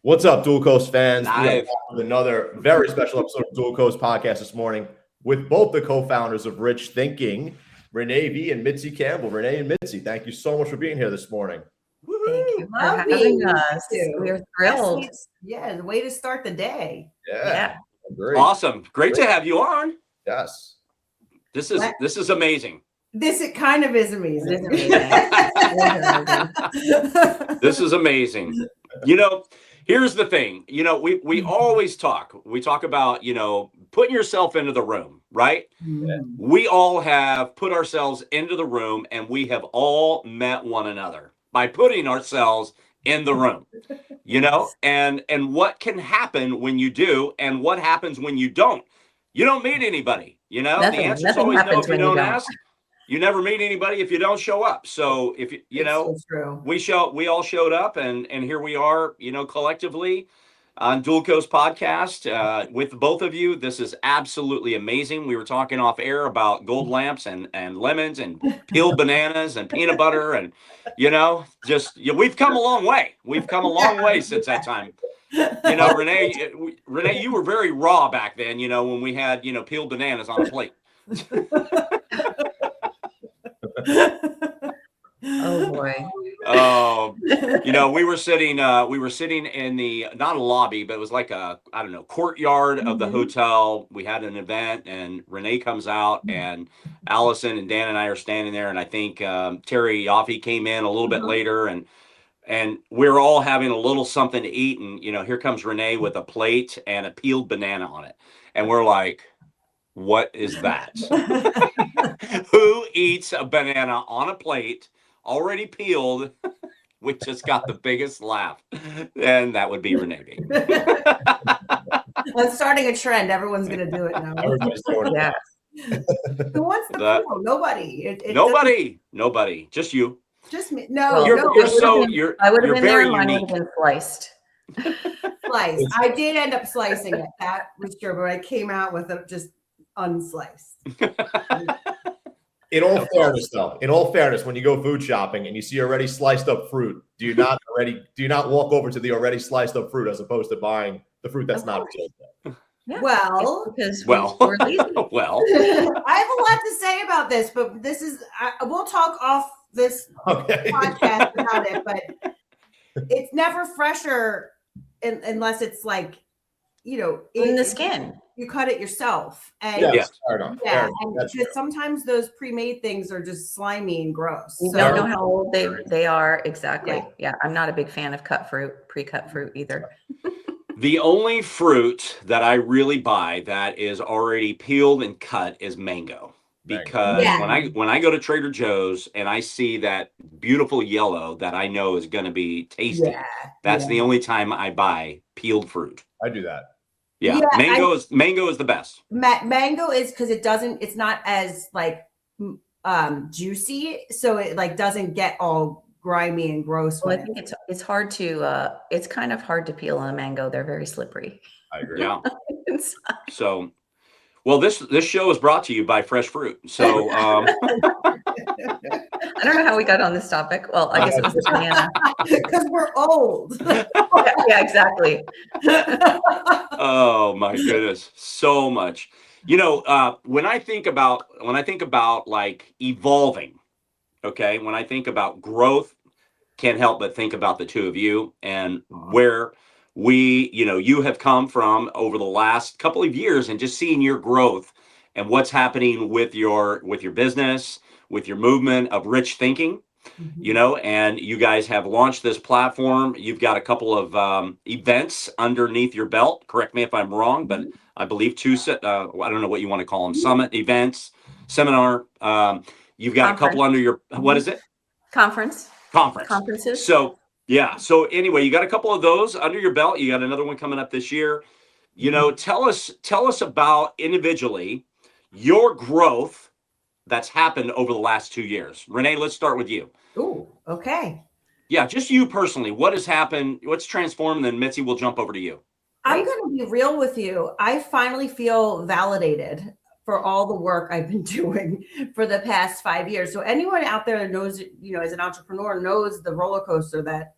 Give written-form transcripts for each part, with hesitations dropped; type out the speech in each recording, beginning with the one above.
What's up, Dual Coast fans? We are Live. back with another very special episode of Dual Coast Podcast this morning with both the co-founders of Rich Thinking, Renee V and Mitzi Campbell. Renee and Mitzi, thank you so much for being here this morning. Thank you for having us. We're thrilled. Yeah, the way to start the day. Yeah. Great. Awesome. Great to have you on. Yes. This is amazing. It kind of is amazing. This is amazing. Here's the thing. We always talk. We talk about, putting yourself into the room, right? Mm. We all have put ourselves into the room, and we have all met one another by putting ourselves in the room, and what can happen when you do, and what happens when you don't. You don't meet anybody, the answer is always no if you don't ask. You never meet anybody if you don't show up. So if so true. we all showed up, and here we are, collectively on Dual Coast Podcast with both of you. This is absolutely amazing. We were talking off air about gold lamps and lemons and peeled bananas and peanut butter, and we've come a long way. We've come a long way since that time. Renee, you were very raw back then, when we had, peeled bananas on a plate. Oh boy. Oh, we were sitting in the, not a lobby, but it was like a, courtyard of the hotel. We had an event, and Renee comes out, and Allison and Dan and I are standing there. And I think Terry Yaffe came in a little bit later, and we're all having a little something to eat. And, here comes Renee with a plate and a peeled banana on it. And we're like, what is that? Who eats a banana on a plate already peeled? We just got the biggest laugh, and that would be Renee. Well, it's starting a trend. Everyone's going to do it now. Everybody's doing it. Yeah. Who wants the peel? Nobody. Nobody. Just you. Just me. No, Well, you're I would have been very there. Mine would unique. have been sliced. Sliced. I did end up slicing it. That was true, but I came out with it just unsliced. In all fairness, when you go food shopping and you see already sliced up fruit, do you not walk over to the already sliced up fruit as opposed to buying the fruit that's not peeled yet? Yeah. Well, we're lazy. Well, I have a lot to say about this, but we'll talk off this podcast about it, but it's never fresher unless it's like, in the skin. You cut it yourself. And fair enough. And because sometimes those pre-made things are just slimy and gross. You don't know how old they are. Exactly. Yeah. I'm not a big fan of pre-cut fruit either. the only fruit that I really buy that is already peeled and cut is mango. Because when I go to Trader Joe's and I see that beautiful yellow that I know is going to be tasty, that's the only time I buy peeled fruit. I do that. Yeah, mango is the best. Mango is because it's not as like juicy, so it like doesn't get all grimy and gross. Well, I think it's hard to it's kind of hard to peel a mango. They're very slippery. I agree. Yeah. So, well, this show is brought to you by Fresh Fruit. So, I don't know how we got on this topic. Well, I guess it was the banana. Because we're old. Yeah, exactly. Oh my goodness, so much. When I think about like evolving, okay, when I think about growth, can't help but think about the two of you and where you have come from over the last couple of years, and just seeing your growth and what's happening with your business, with your movement of Rich Thinking. And you guys have launched this platform. You've got a couple of events underneath your belt. Correct me if I'm wrong, but I believe two, I don't know what you want to call them, summit events, seminar. You've got a couple under your, what is it? Conferences. So anyway, you got a couple of those under your belt. You got another one coming up this year. Tell us about individually your growth that's happened over the last 2 years. Renee, let's start with you. Ooh, okay. Yeah, just you personally. What has happened? What's transformed? And then Mitzi, we'll jump over to you. I'm going to be real with you. I finally feel validated for all the work I've been doing for the past 5 years. So anyone out there that knows, as an entrepreneur knows the roller coaster that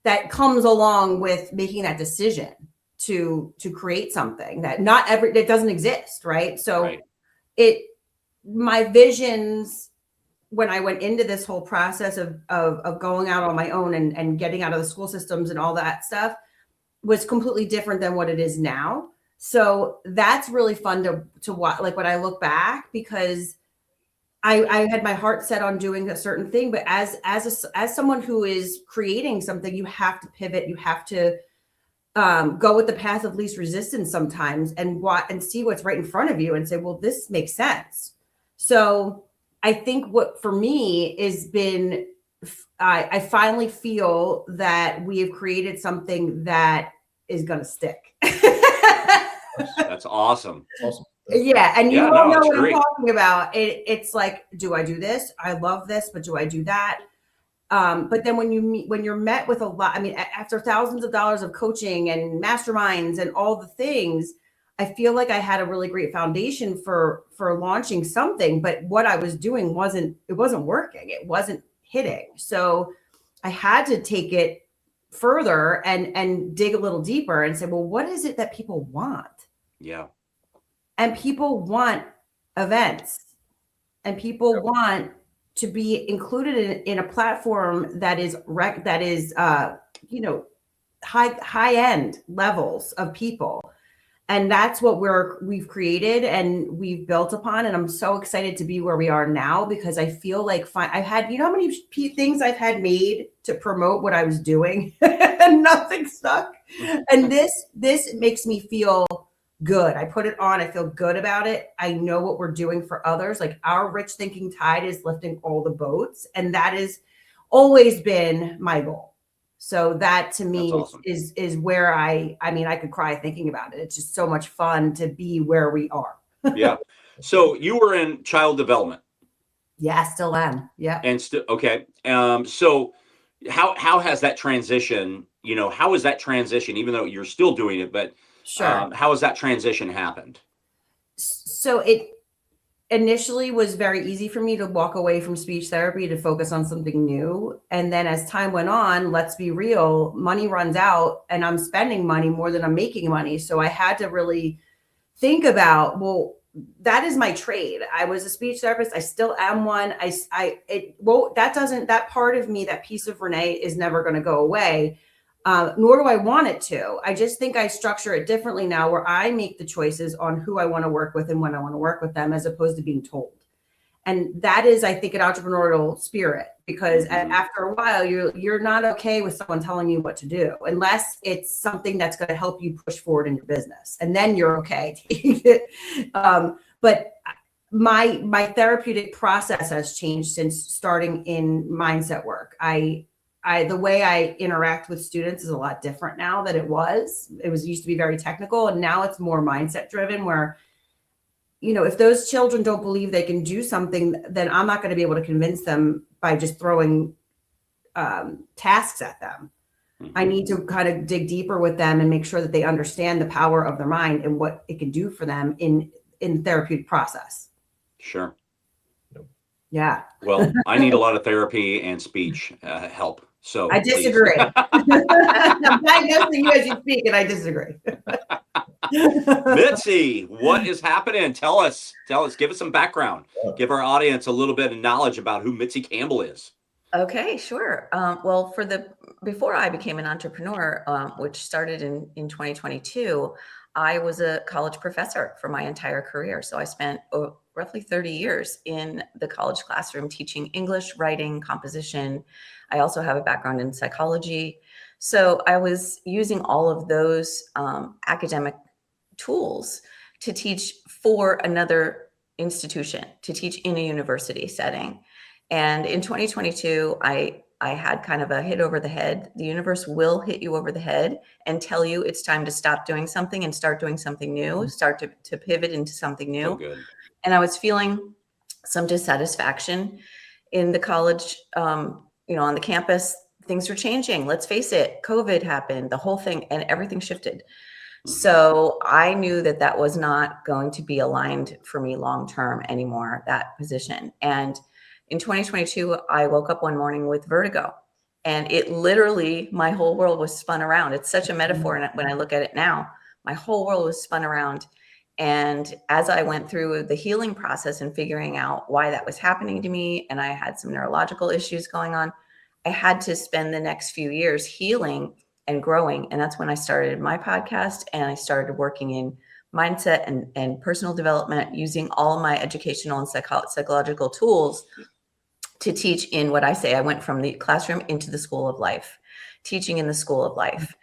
that comes along with making that decision to create something that that doesn't exist, right? So my visions when I went into this whole process of going out on my own and getting out of the school systems and all that stuff was completely different than what it is now. So that's really fun to watch, like when I look back, because I had my heart set on doing a certain thing, but as someone who is creating something, you have to pivot. You have to go with the path of least resistance sometimes, and see what's right in front of you and say, well, this makes sense. So I think what for me has been, I finally feel that we have created something that is going to stick. That's awesome. Awesome. Yeah, and you Yeah, all no, know it's what great. I'm talking about. It's like, do I do this? I love this, but do I do that? But then when you're met with a lot, I mean, after thousands of dollars of coaching and masterminds and all the things, I feel like I had a really great foundation for launching something, but what I was doing wasn't working. It wasn't hitting. So I had to take it further and dig a little deeper and say, well, what is it that people want? Yeah. And people want events, and people want to be included in a platform that is high end levels of people. And that's what we've created and we've built upon. And I'm so excited to be where we are now, because I feel like I've had, you know how many things I've had made to promote what I was doing and nothing stuck. And this makes me feel good. I put it on. I feel good about it. I know what we're doing for others. Like our Rich Thinking Tide is lifting all the boats. And that has always been my goal. So that to me awesome. is where I mean, I could cry thinking about it. It's just so much fun to be where we are. Yeah. So you were in child development. Yeah, still am. Yeah. And still, okay. So how has that transition, how is that transition, even though you're still doing it, but Sure. how has that transition happened? So it initially was very easy for me to walk away from speech therapy to focus on something new. And then as time went on, let's be real, money runs out and I'm spending money more than I'm making money. So I had to really think about, well, that is my trade. I was a speech therapist. I still am one. That part of me, that piece of Renee is never going to go away. Nor do I want it to. I just think I structure it differently now, where I make the choices on who I want to work with and when I want to work with them, as opposed to being told. And that is, I think, an entrepreneurial spirit, because after a while, you're not okay with someone telling you what to do, unless it's something that's going to help you push forward in your business, and then you're okay taking it. But my therapeutic process has changed since starting in mindset work. The way I interact with students is a lot different now than it was. It used to be very technical, and now it's more mindset driven, where, if those children don't believe they can do something, then I'm not going to be able to convince them by just throwing tasks at them. I need to kind of dig deeper with them and make sure that they understand the power of their mind and what it can do for them in the therapeutic process. Sure. Yeah. Well, I need a lot of therapy and speech help. So I disagree. I'm diagnosing you as you speak, and I disagree. Mitzi, what is happening? Tell us, give us some background. Give our audience a little bit of knowledge about who Mitzi Campbell is. Okay, sure. Well, before I became an entrepreneur, which started in 2022, I was a college professor for my entire career. So I spent roughly 30 years in the college classroom teaching English, writing, composition. I also have a background in psychology. So I was using all of those academic tools to teach for another institution, to teach in a university setting. And in 2022, I had kind of a hit over the head. The universe will hit you over the head and tell you it's time to stop doing something and start doing something new, start to pivot into something new. Oh, good. And I was feeling some dissatisfaction in the college, on the campus. Things are changing. Let's face it. COVID happened, the whole thing, and everything shifted. So I knew that was not going to be aligned for me long-term anymore, that position. And in 2022, I woke up one morning with vertigo. And it literally, my whole world was spun around. It's such a metaphor. And when I look at it now, my whole world was spun around. And as I went through the healing process and figuring out why that was happening to me, and I had some neurological issues going on, I had to spend the next few years healing and growing. And that's when I started my podcast, and I started working in mindset and personal development, using all my educational and psychological tools to teach in what I say. I went from the classroom into the school of life, teaching in the school of life.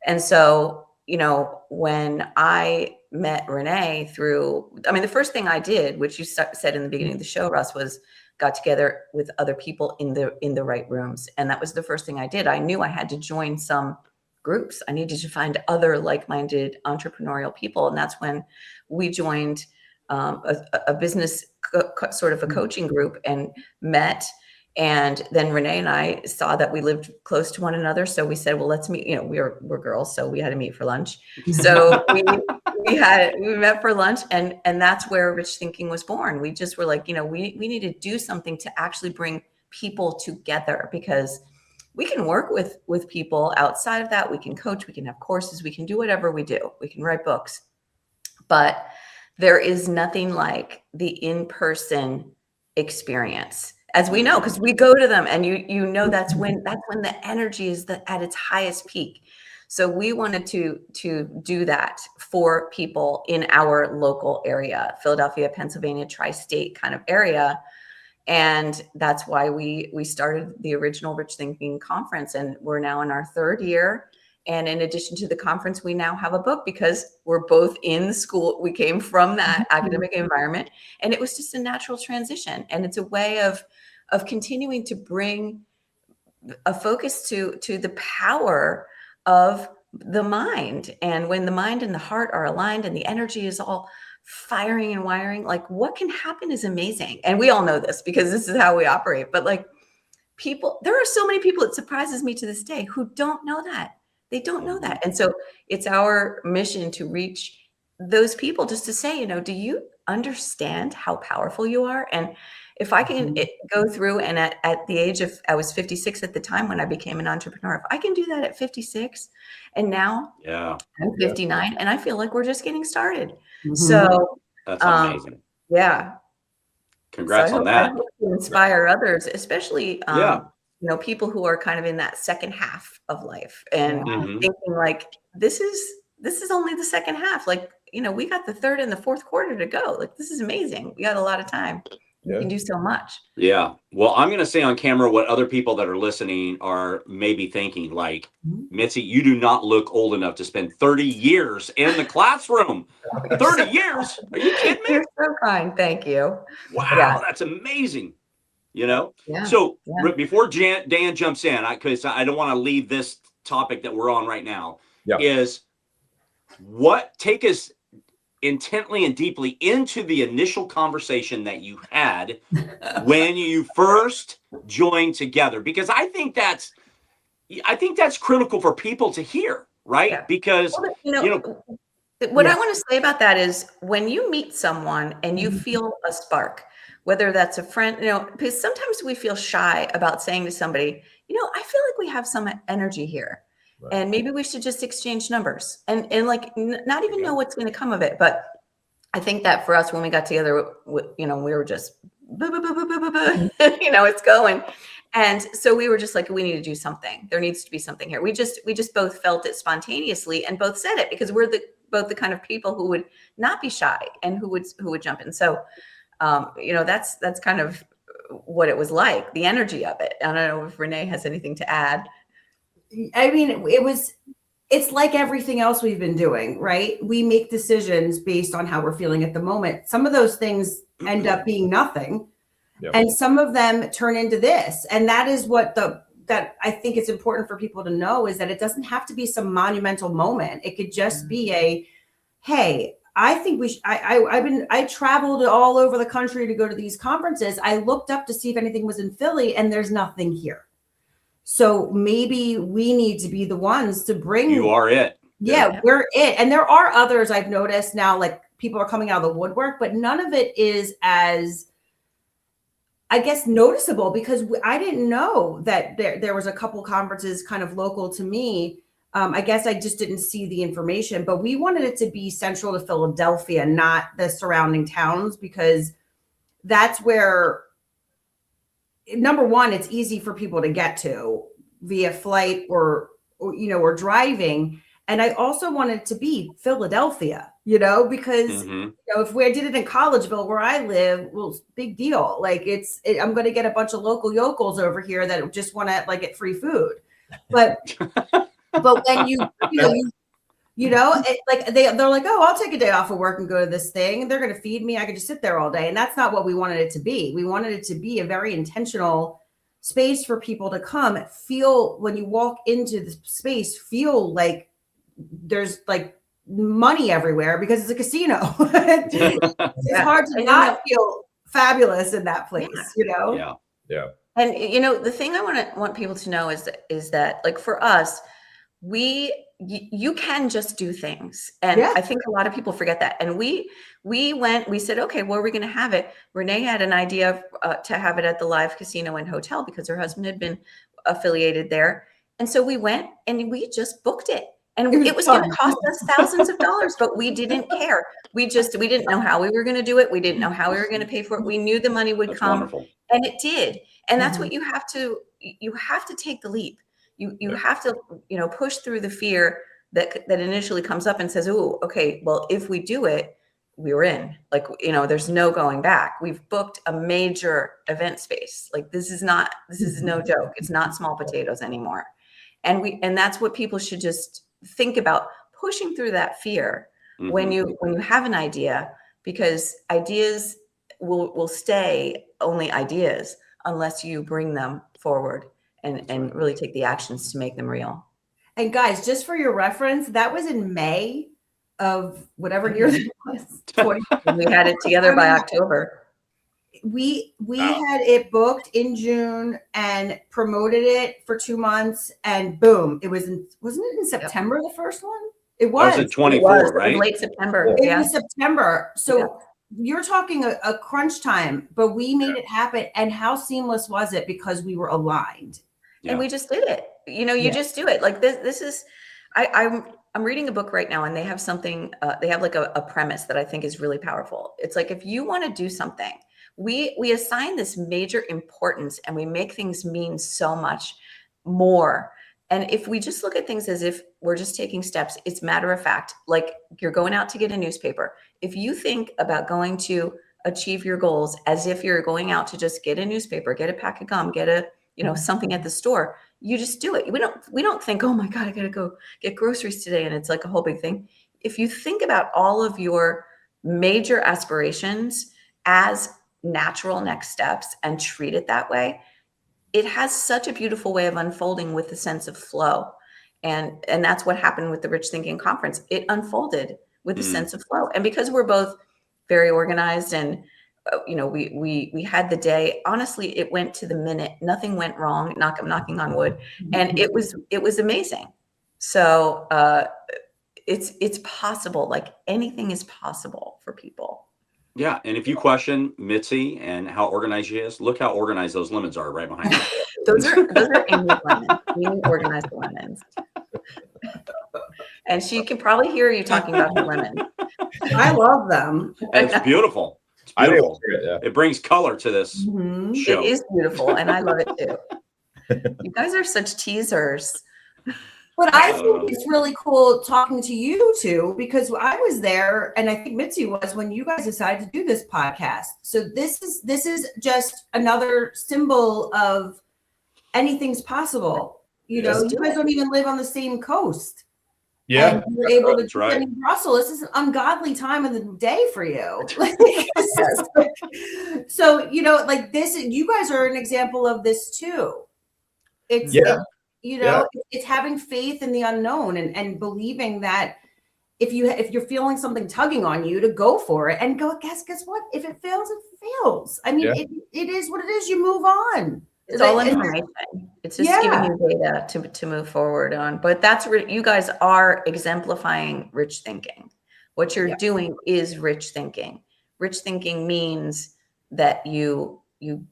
And so, you know, when I met Renee the first thing I did, which you said in the beginning of the show, Russ, was got together with other people in the right rooms. And that was the first thing I did. I knew I had to join some groups. I needed to find other like-minded entrepreneurial people. And that's when we joined a business sort of a coaching group and met. And then Renee and I saw that we lived close to one another. So we said, well, let's meet. You know, we're girls, so we had to meet for lunch. So we met for lunch, and that's where Rich Thinking was born. We just were like, you know, we need to do something to actually bring people together, because we can work with people outside of that. We can coach, we can have courses, we can do whatever we do. We can write books, but there is nothing like the in-person experience, as we know, because we go to them, and you know that's when the energy is at its highest peak. So we wanted to do that for people in our local area, Philadelphia, Pennsylvania, tri-state kind of area. And that's why we started the original Rich Thinking conference, and we're now in our third year. And in addition to the conference, we now have a book, because we're both in school. We came from that academic environment, and it was just a natural transition. And it's a way of continuing to bring a focus to the power of the mind. And when the mind and the heart are aligned and the energy is all firing and wiring, like what can happen is amazing. And we all know this because this is how we operate. But like people, there are so many people, it surprises me to this day, who don't know that. They don't know that. And so it's our mission to reach those people, just to say, you know, do you understand how powerful you are? And if I can go through, and at the age of, I was 56 at the time when I became an entrepreneur, if I can do that at 56, and now I'm 59, and I feel like we're just getting started. So that's amazing. Yeah. Congrats on that. I hope to inspire others, especially you know, people who are kind of in that second half of life and thinking like, this is only the second half. Like, you know, we got the third and the fourth quarter to go. Like, this is amazing. We got a lot of time. You can do so much. Yeah. Well, I'm going to say on camera what other people that are listening are maybe thinking, like, Mitzi, you do not look old enough to spend 30 years in the classroom. 30 years? Are you kidding me? You're so kind. Thank you. Wow, that's amazing. You know? So before Dan jumps in, because I don't want to leave this topic that we're on right now, is take us intently and deeply into the initial conversation that you had when you first joined together, because I think that's critical for people to hear, right? Because what I want to say about that is, when you meet someone and you feel a spark, whether that's a friend, you know, because sometimes we feel shy about saying to somebody, you know, I feel like we have some energy here. And maybe we should just exchange numbers and like not even know what's going to come of it. But I think that for us, when we got together, you know, we were just, you know, it's going. And so we were just like, we need to do something. There needs to be something here. We just both felt it spontaneously and both said it, because we're both the kind of people who would not be shy and who would jump in. So, you know, that's kind of what it was like, the energy of it. I don't know if Renee has anything to add. I mean, it's like everything else we've been doing, right? We make decisions based on how we're feeling at the moment. Some of those things end up being nothing, and some of them turn into this. And that is what that I think it's important for people to know, is that it doesn't have to be some monumental moment. It could just be hey, I think I traveled all over the country to go to these conferences. I looked up to see if anything was in Philly, and there's nothing here. So maybe we need to be the ones to bring. You are it. Yeah, we're it. And there are others I've noticed now, like people are coming out of the woodwork, but none of it is as, I guess, noticeable because I didn't know that there was a couple conferences kind of local to me. I guess I just didn't see the information, but we wanted it to be central to Philadelphia, not the surrounding towns, because that's where, number one, it's easy for people to get to via flight or driving. And I also wanted it to be Philadelphia, because if we did it in Collegeville where I live, well, big deal. Like I'm going to get a bunch of local yokels over here that just want to get free food. But when they're like, oh, I'll take a day off of work and go to this thing, and they're going to feed me. I could just sit there all day. And that's not what we wanted it to be. We wanted it to be a very intentional space for people to come feel, when you walk into the space, feel like there's money everywhere because it's a casino. It's hard to not feel fabulous in that place, Yeah. And the thing I want people to know is that for us, you can just do things. And I think a lot of people forget that. And we said, okay, where are we going to have it? Renee had an idea to have it at the Live Casino and Hotel because her husband had been affiliated there. And so we went and we just booked it. And it was going to cost us thousands of dollars, but we didn't care. We didn't know how we were going to do it. We didn't know how we were going to pay for it. We knew the money would come. Wonderful. And it did. And that's what you have to take the leap. You have to, push through the fear that initially comes up and says, oh, okay, well, if we do it, we were in. There's no going back. We've booked a major event space. This is no joke. It's not small potatoes anymore. And that's what people should just think about, pushing through that fear when you have an idea, because ideas will stay only ideas unless you bring them forward and really take the actions to make them real. And guys, just for your reference, that was in May of whatever year it was. We had it together by October. We had it booked in June and promoted it for 2 months, and boom, wasn't it in September, the first one? It was. That was in 24, right? Late September. It was September. So you're talking a crunch time, but we made it happen. And how seamless was it? Because we were aligned. And we just did it. You just do it. This is, I'm reading a book right now, and they have something, they have a premise that I think is really powerful. It's if you want to do something, we assign this major importance and we make things mean so much more. And if we just look at things as if we're just taking steps, it's matter of fact, you're going out to get a newspaper. If you think about going to achieve your goals as if you're going out to just get a newspaper, get a pack of gum, get a, something at the store, you just do it. We don't think, oh my God, I got to go get groceries today. And it's a whole big thing. If you think about all of your major aspirations as natural next steps and treat it that way, it has such a beautiful way of unfolding with the sense of flow. And that's what happened with the Rich Thinking Conference. It unfolded with the sense of flow. And because we're both very organized and, we had the day, honestly, it went to the minute, nothing went wrong. I'm knocking on wood. And it was amazing. So it's possible. Anything is possible for people. Yeah. And if you question Mitzi and how organized she is, look how organized those lemons are right behind her. Those are Amy's lemons. Amy organized the lemons. And she can probably hear you talking about the lemons. I love them. It's beautiful. It's beautiful. It brings color to this show. It is beautiful, and I love it too. You guys are such teasers. But I think it's really cool talking to you two, because I was there, and I think Mitzi was, when you guys decided to do this podcast. So this is just another symbol of anything's possible. You guys don't even live on the same coast. Yeah, and you're able to right. in Brussels. This is an ungodly time of the day for you. So this, you guys are an example of this too. It's it's having faith in the unknown and believing that if you're feeling something tugging on you, to go for it and go. Guess what? If it fails, it fails. I mean, it is what it is. You move on. It's all information. It's just giving you data to move forward on. But that's where you guys are exemplifying rich thinking. What you're doing is rich thinking. Rich thinking means that you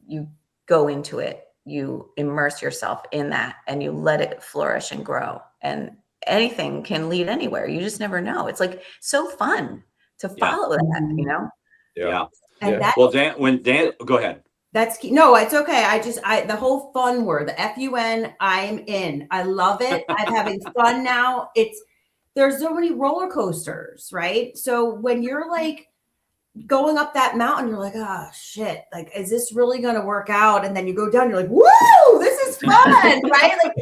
you go into it, you immerse yourself in that, and you let it flourish and grow. And anything can lead anywhere. You just never know. It's like so fun to follow that, you know? Yeah. And that, Well, Dan, go ahead. that's key. No, it's okay. The whole fun word, the FUN, I'm in. I love it. I'm having fun now. There's so many roller coasters, right? So when you're like going up that mountain, you're like, oh shit, like, is this really going to work out? And then you go down, you're like, woo, this is fun, right? Like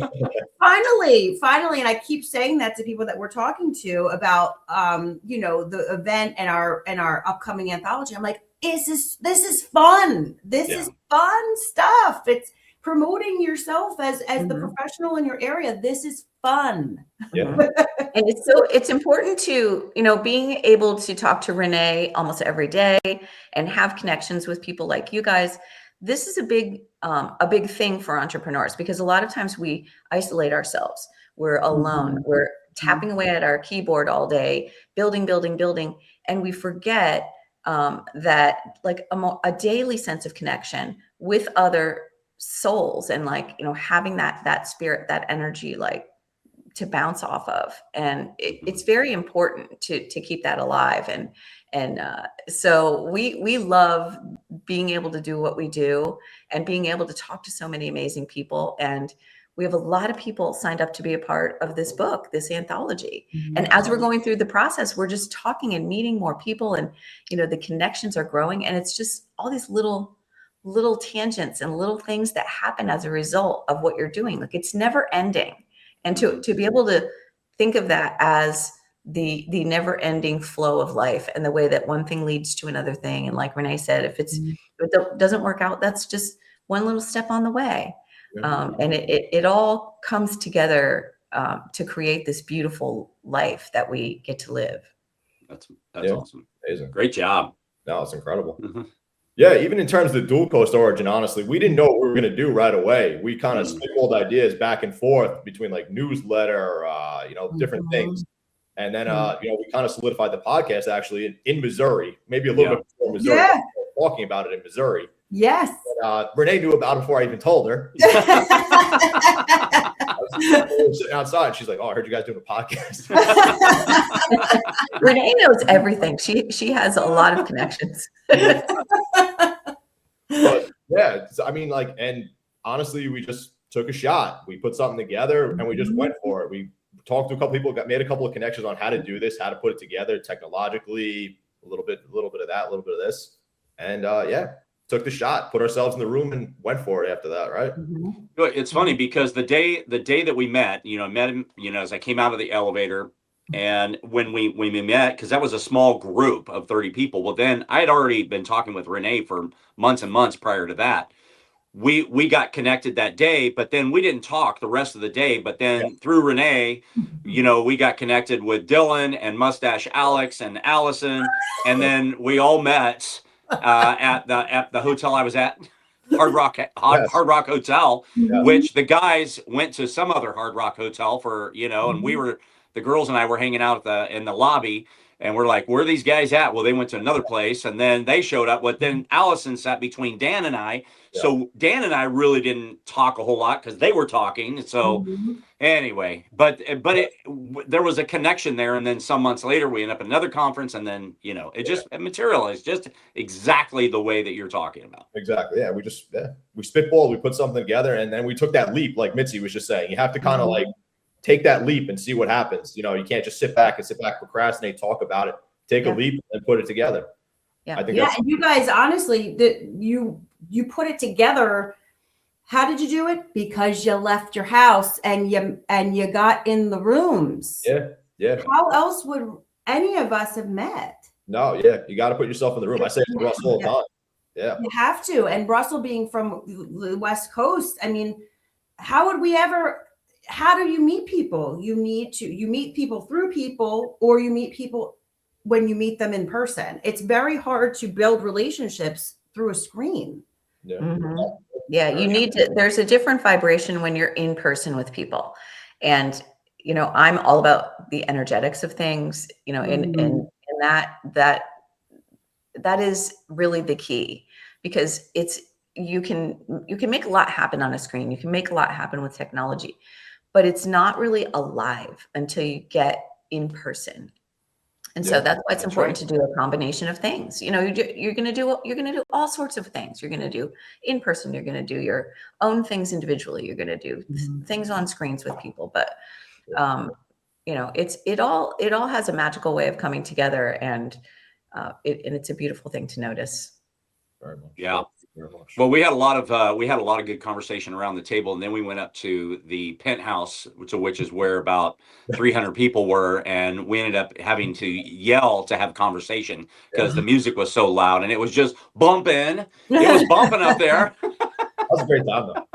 finally. And I keep saying that to people that we're talking to about, the event and our upcoming anthology. I'm like, this is fun. This is fun stuff. It's promoting yourself as the professional in your area. This is fun. Yeah. And it's important to, being able to talk to Renee almost every day and have connections with people like you guys. This is a big thing for entrepreneurs, because a lot of times we isolate ourselves. We're alone. We're tapping away at our keyboard all day, building, and we forget that like a daily sense of connection with other souls, and like, having that spirit, that energy, like to bounce off of. And it's very important to keep that alive. And so we love being able to do what we do and being able to talk to so many amazing people. And we have a lot of people signed up to be a part of this book, this anthology. And as we're going through the process, we're just talking and meeting more people, and, the connections are growing. And it's just all these little tangents and little things that happen as a result of what you're doing. Like, it's never ending. And to be able to think of that as the never ending flow of life, and the way that one thing leads to another thing. And like Renee said, if it doesn't work out, that's just one little step on the way. And it all comes together to create this beautiful life that we get to live. That's awesome. Amazing. Great job. No, it's incredible. Yeah, even in terms of the dual coast origin, honestly, we didn't know what we were going to do right away. We kind of spitballed ideas back and forth between like newsletter, different things. And then, we kind of solidified the podcast actually in Missouri, maybe a little bit before Missouri. Yeah. We were talking about it in Missouri. Yes. But, Renee knew about it before I even told her. I was sitting outside, and she's like, "Oh, I heard you guys doing a podcast." Renee knows everything. She has a lot of connections. But yeah, I mean, like, and honestly, we just took a shot. We put something together and we just went for it. We talked to a couple people, made a couple of connections on how to do this, how to put it together technologically, a little bit of that, a little bit of this, and took the shot, put ourselves in the room, and went for it after that, right? It's funny because the day that we met him, as I came out of the elevator, and when we met, because that was a small group of 30 people. Well, then I had already been talking with Renee for months and months prior to that. We got connected that day, but then we didn't talk the rest of the day. But then through Renee, we got connected with Dylan and Mustache Alex and Allison, and then we all met at the hotel I was at, Hard Rock Hotel, which the guys went to some other Hard Rock hotel for, and the girls and I were hanging out in the lobby, and we're like, where are these guys at? Well, they went to another place, and then they showed up. But then Allison sat between Dan and I. So Dan and I really didn't talk a whole lot because they were talking. So anyway, but there was a connection there. And then some months later, we ended up at another conference, and then, it materialized just exactly the way that you're talking about. Exactly. Yeah. We spitballed, we put something together, and then we took that leap. Like Mitzi was just saying, you have to kind of like take that leap and see what happens. You can't just sit back, procrastinate, talk about it, take a leap and put it together. I think and you guys, honestly, you put it together. How did you do it? Because you left your house and you got in the rooms. Yeah. How else would any of us have met? No, yeah. You got to put yourself in the room. I say it to Russell all the time. Yeah. You have to. And Russell being from the West Coast, I mean, how do you meet people? You meet people through people, or you meet people when you meet them in person. It's very hard to build relationships through a screen. Yeah, you need to, there's a different vibration when you're in person with people. And, I'm all about the energetics of things, and that is really the key, because it's you can make a lot happen on a screen. You can make a lot happen with technology, but it's not really alive until you get in person. And so that's why it's important to do a combination of things. You know, you're going to do all sorts of things. You're going to do in person. You're going to do your own things individually. You're going to do things on screens with people. But you know, it all has a magical way of coming together, and it's a beautiful thing to notice. Very much. Yeah. Very much. Well, we had a lot of good conversation around the table, and then we went up to the penthouse, which is where about 300 people were, and we ended up having to yell to have conversation because the music was so loud, and it was just bumping. It was bumping up there. That was a great time, though.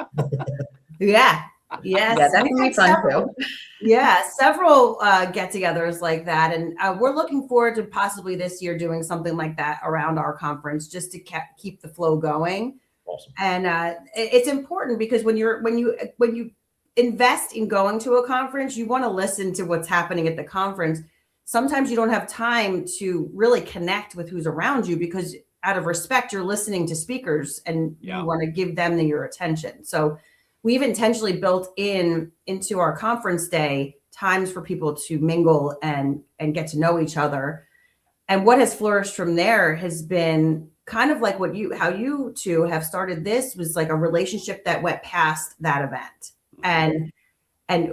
Yeah. Yes. Yeah, that can be fun too. Yeah, several get-togethers like that, and we're looking forward to possibly this year doing something like that around our conference, just to keep the flow going. Awesome. And it's important because when you invest in going to a conference, you want to listen to what's happening at the conference. Sometimes you don't have time to really connect with who's around you because out of respect, you're listening to speakers and you want to give them your attention. So we've intentionally built into our conference day times for people to mingle and get to know each other. And what has flourished from there has been kind of like how you two have started. This was like a relationship that went past that event. And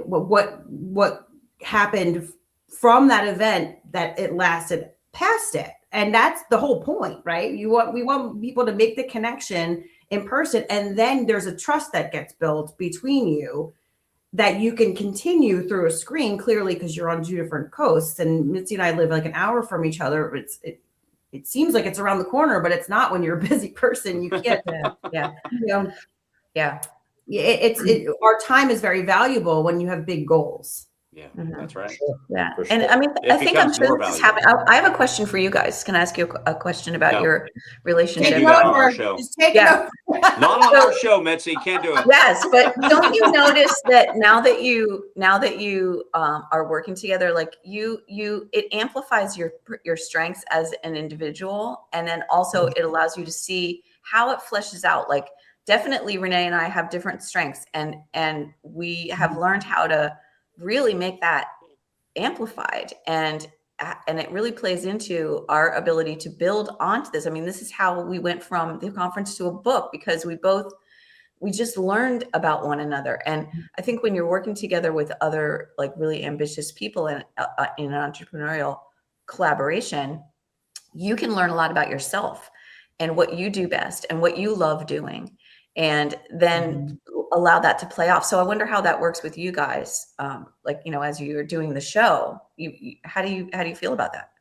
what happened from that event, that it lasted past it. And that's the whole point, right? We want people to make the connection in person, and then there's a trust that gets built between you that you can continue through a screen, clearly because you're on two different coasts, and Mitzi and I live like an hour from each other. It seems like it's around the corner, but it's not when you're a busy person. You can't. Our time is very valuable when you have big goals. Yeah, that's right. Yeah. For And sure. I mean, It I think I'm becomes sure more this is valuable. happening. I have a question for you guys. Can I ask you a question about your relationship? Can't do that on our show. Just take it over. Not on our show, Mitzi. Can't do it. Yes, but don't you notice that now that you are working together, like it amplifies your strengths as an individual, and then also it allows you to see how it fleshes out. Like definitely Renee and I have different strengths, and we have learned how to really make that amplified, and it really plays into our ability to build onto this. I mean, this is how we went from the conference to a book, because we just learned about one another. And I think when you're working together with other like really ambitious people in an entrepreneurial collaboration, you can learn a lot about yourself and what you do best and what you love doing, and then allow that to play off. So I wonder how that works with you guys. Like, as you're doing the show, how do you feel about that?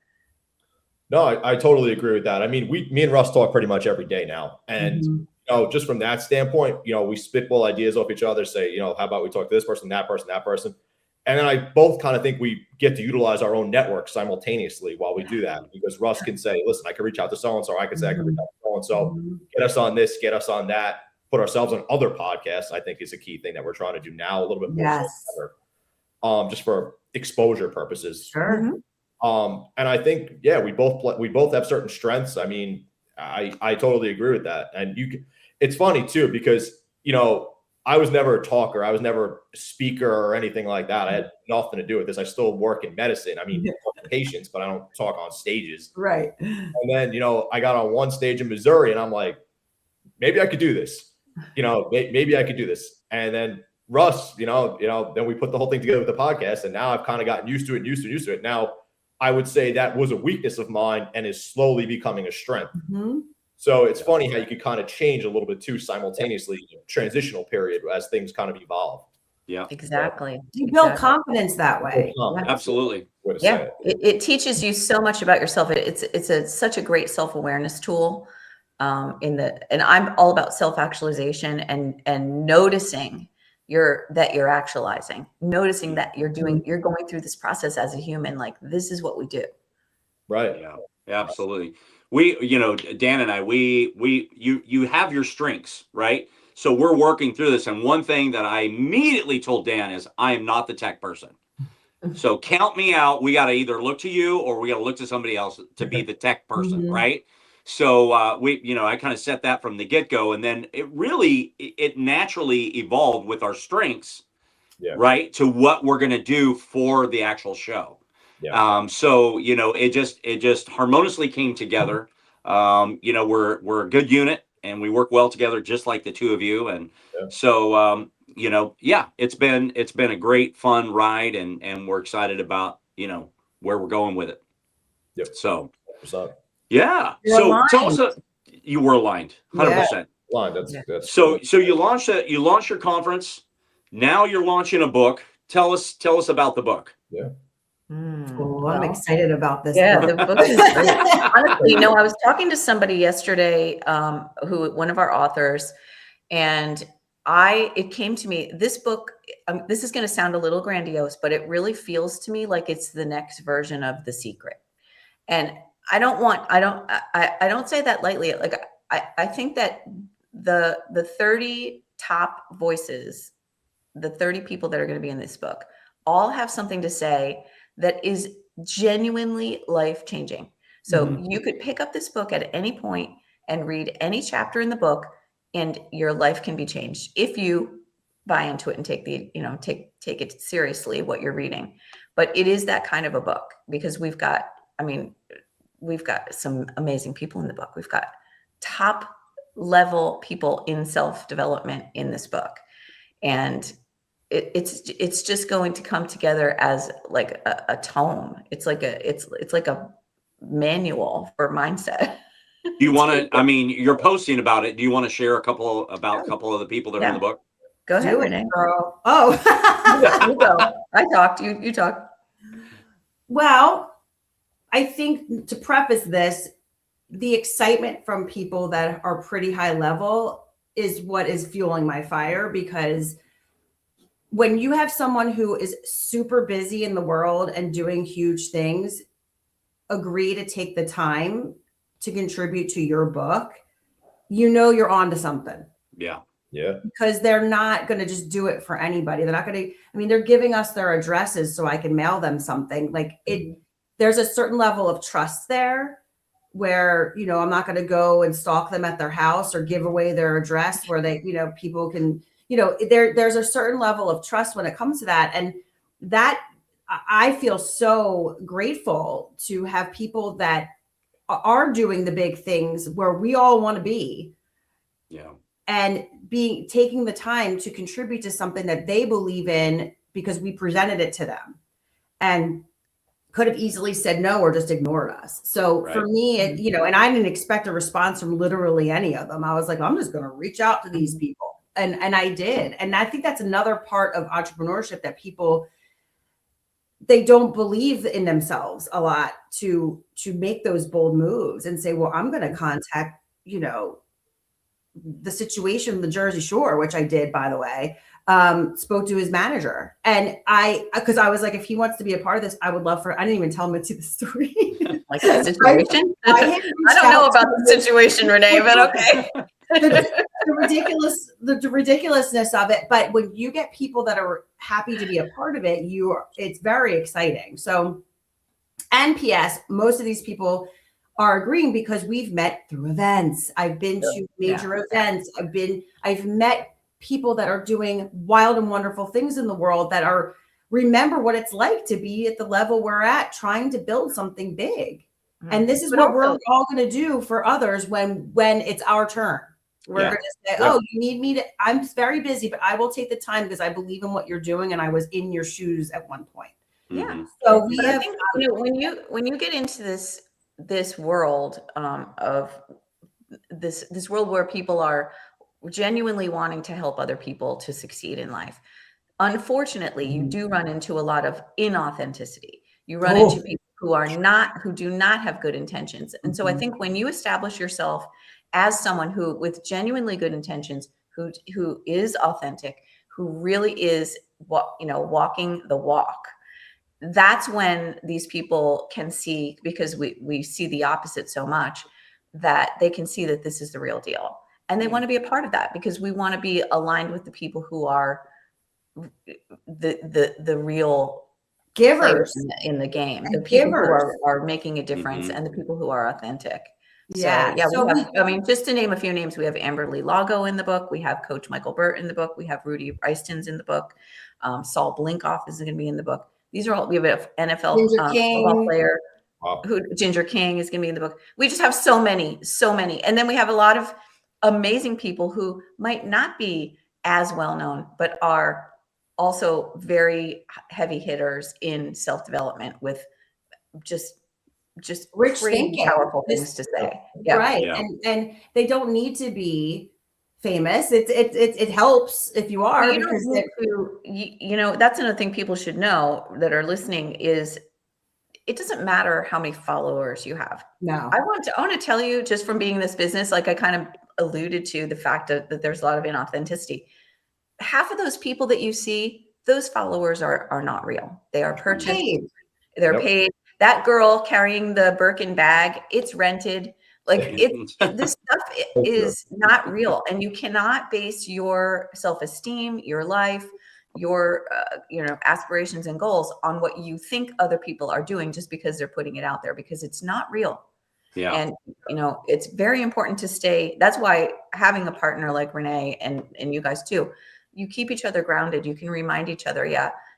No, I totally agree with that. I mean, me and Russ talk pretty much every day now. And, just from that standpoint, we spitball ideas off each other, say, how about we talk to this person, that person, that person. And then I both kind of think we get to utilize our own network simultaneously while we do that, because Russ can say, listen, I can reach out to so-and-so. I can say, I can reach out to so-and-so, get us on this, get us on that, put ourselves on other podcasts. I think is a key thing that we're trying to do now a little bit more. Yes. So ever, just for exposure purposes. Sure. And I think, we both have certain strengths. I mean, I totally agree with that. And it's funny too, because, I was never a talker. I was never a speaker or anything like that. I had nothing to do with this. I still work in medicine. I mean, patients, but I don't talk on stages. Right. And then, I got on one stage in Missouri and I'm like, maybe I could do this, maybe I could do this. And then Russ, then we put the whole thing together with the podcast, and now I've kind of gotten used to it. Now I would say that was a weakness of mine and is slowly becoming a strength. So it's funny how you could kind of change a little bit too simultaneously, transitional period as things kind of evolve. Yeah, exactly. You build confidence that way. absolutely. Yeah, it teaches you so much about yourself. It's such a great self-awareness tool. And I'm all about self-actualization and noticing that you're actualizing, noticing that you're going through this process as a human. Like, this is what we do. Right. Yeah, absolutely. Dan and I, you have your strengths, right? So we're working through this. And one thing that I immediately told Dan is, I am not the tech person. So count me out. We got to either look to you or we got to look to somebody else to be the tech person, right? So I kind of set that from the get-go, and then it naturally evolved with our strengths, right, to what we're going to do for the actual show. So it just harmoniously came together. We're a good unit, and we work well together, just like the two of you. And so it's been a great fun ride, and we're excited about where we're going with it. So yeah. You're so aligned. tell us, you were aligned 100%. That's So you launched your conference. Now you're launching a book. Tell us about the book. I'm excited about this. Yeah, book. the book is great. Honestly, I was talking to somebody yesterday, one of our authors, and it came to me, this book, this is going to sound a little grandiose, but it really feels to me like it's the next version of The Secret. And I don't say that lightly. Like, I think that the 30 top voices, the 30 people that are going to be in this book, all have something to say that is genuinely life-changing. So you could pick up this book at any point and read any chapter in the book, and your life can be changed if you buy into it and take it seriously what you're reading. But it is that kind of a book, because we've got some amazing people in the book. We've got top level people in self-development in this book, and it's just going to come together as like a tome. It's like a manual for mindset. Do you want to? You're posting about it. Do you want to share a couple of the people that are in the book? Go ahead, Renee. Girl. Oh, you go. I talked. You talk. Well, I think to preface this, the excitement from people that are pretty high level is what is fueling my fire, because when you have someone who is super busy in the world and doing huge things agree to take the time to contribute to your book, you're onto something. Yeah. Because they're not going to just do it for anybody. They're not going to, they're giving us their addresses so I can mail them something. Like there's a certain level of trust there where, I'm not going to go and stalk them at their house or give away their address where they, people can, there's a certain level of trust when it comes to that. And that I feel so grateful to have people that are doing the big things where we all want to be. Yeah. And taking the time to contribute to something that they believe in because we presented it to them, and could have easily said no or just ignored us. So for me, and I didn't expect a response from literally any of them. I was like, I'm just going to reach out to these people. And I did. And I think that's another part of entrepreneurship that people, they don't believe in themselves a lot to make those bold moves and say, well, I'm going to contact, the situation, the Jersey Shore, which I did, by the way, spoke to his manager. And because I was like, if he wants to be a part of this, I would love I didn't even tell Mitzi the story. Like the situation? I don't know about the situation, Renee, but okay. the ridiculousness of it. But when you get people that are happy to be a part of it, it's very exciting. So, and P.S., most of these people are agreeing because we've met through events. I've been to major events. I've met people that are doing wild and wonderful things in the world that remember what it's like to be at the level we're at, trying to build something big. And this is what we're all going to do for others when it's our turn. We're going to say, oh, you need me I'm very busy, but I will take the time because I believe in what you're doing. And I was in your shoes at one point. Yeah. So I think, when you get into this world of this world where people are genuinely wanting to help other people to succeed in life, unfortunately, you do run into a lot of inauthenticity. You run into people who do not have good intentions. And so I think when you establish yourself as someone who, with genuinely good intentions, who is authentic, who really is walking the walk, that's when these people can see, because we see the opposite so much, that they can see that this is the real deal. And they want to be a part of that, because we want to be aligned with the people who are the real givers in the game, the people who are making a difference, and the people who are authentic. Yeah. So yeah, So we have, I mean, just to name a few names, we have Amberly Lago in the book. We have Coach Michael Burt in the book. We have Rudy Reiston's in the book. Saul Blinkoff is going to be in the book. These are all, we have an NFL Ginger football King. player Wow. who Ginger King is going to be in the book. We just have so many. And then we have a lot of amazing people who might not be as well known, but are also very heavy hitters in self-development with just Rich crazy thinking. powerful things to say. Yeah. Right. Yeah. And they don't need to be famous. It helps if you are, Well, because you know, that's another thing people should know that are listening is it doesn't matter how many followers you have. no. I want to tell you, just from being in this business, like I kind of alluded to the fact that there's a lot of inauthenticity. Half of those people that you see, those followers are not real. They are purchased. Paid. They're Yep. paid. That girl carrying the Birkin bag, it's rented. Like this stuff is not real, and you cannot base your self-esteem, your life, your aspirations and goals on what you think other people are doing just because they're putting it out there, because it's not real. Yeah. And it's very important to stay. That's why having a partner like Renee and you guys too, you keep each other grounded. You can remind each other,